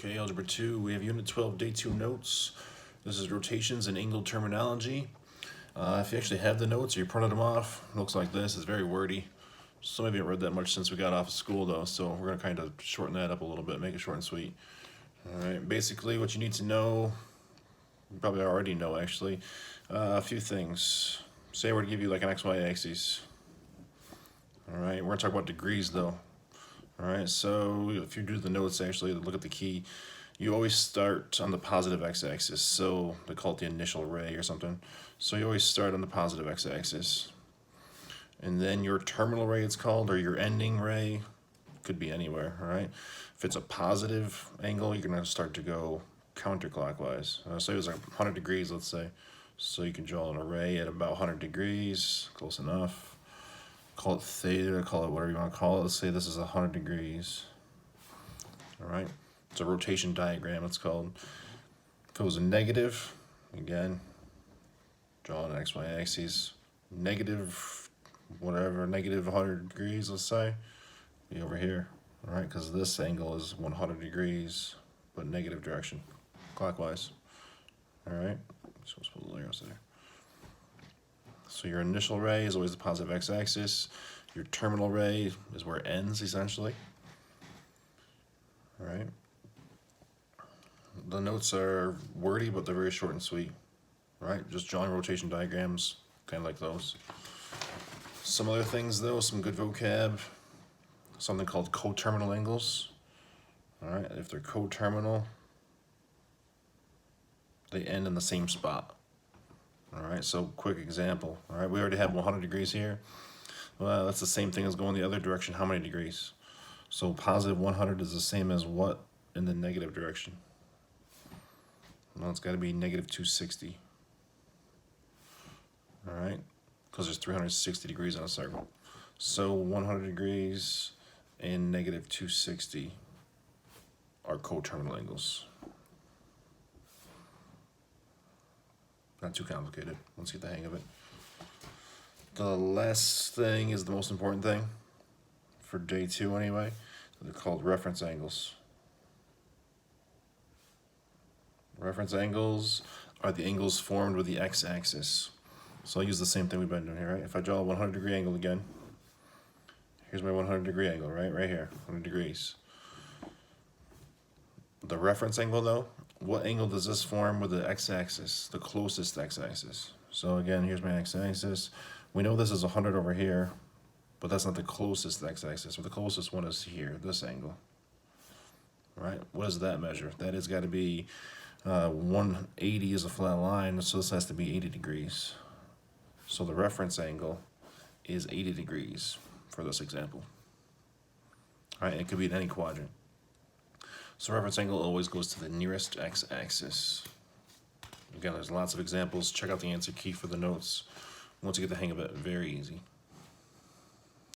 Okay, Algebra 2, we have Unit 12, Day 2 notes. This is rotations and angle terminology. If you actually have the notes or you printed them off, it looks like this. It's very wordy. Some of you haven't read that much since we got off of school though, so we're going to kind of shorten that up a little bit, make it short and sweet. Alright, basically what you need to know, you probably already know actually, a few things. Say we're to give you like an XY axis. Alright, we're going to talk about degrees though. Alright, so if you do the notes actually, look at the key, you always start on the positive x-axis, so they call it the initial ray or something. So you always start on the positive x-axis. And then your terminal ray it's called, or your ending ray, could be anywhere, alright? If it's a positive angle, you're going to start to go counterclockwise. So it was like 100 degrees, let's say. So you can draw an array at about 100 degrees, close enough. Call it theta, call it whatever you want to call it. Let's say this is 100 degrees. Alright, it's a rotation diagram, it's called. If it was a negative, again, draw an XY axis. Negative, whatever, negative 100 degrees, let's say, be over here. Alright, because this angle is 100 degrees, but negative direction, clockwise. Alright, so let's put the arrows there. So your initial ray is always the positive x-axis. Your terminal ray is where it ends, essentially. All right. The notes are wordy, but they're very short and sweet. All right, just drawing rotation diagrams, kind of like those. Some other things, though, some good vocab. Something called coterminal angles. All right, if they're coterminal, they end in the same spot. All right, so quick example. All right, we already have 100 degrees here. Well, that's the same thing as going the other direction. How many degrees? So positive 100 is the same as what in the negative direction? Well, it's got to be negative 260. All right, because there's 360 degrees on a circle. So 100 degrees and negative 260 are coterminal angles. Not too complicated. Let's get the hang of it. The last thing is the most important thing for day 2 anyway. They're called reference angles. Reference angles are the angles formed with the x-axis. So I'll use the same thing we've been doing here, right? If I draw a 100 degree angle again, here's my 100 degree angle, right? Right here, 100 degrees. The reference angle though, what angle does this form with the x-axis, the closest x-axis? So again, here's my x-axis. We know this is 100 over here, but that's not the closest x-axis. So the closest one is here, this angle. Right? What does that measure? That has got to be 180 is a flat line, so this has to be 80 degrees. So the reference angle is 80 degrees for this example. All right, it could be in any quadrant. So reference angle always goes to the nearest x-axis. Again, there's lots of examples. Check out the answer key for the notes. Once you get the hang of it, very easy.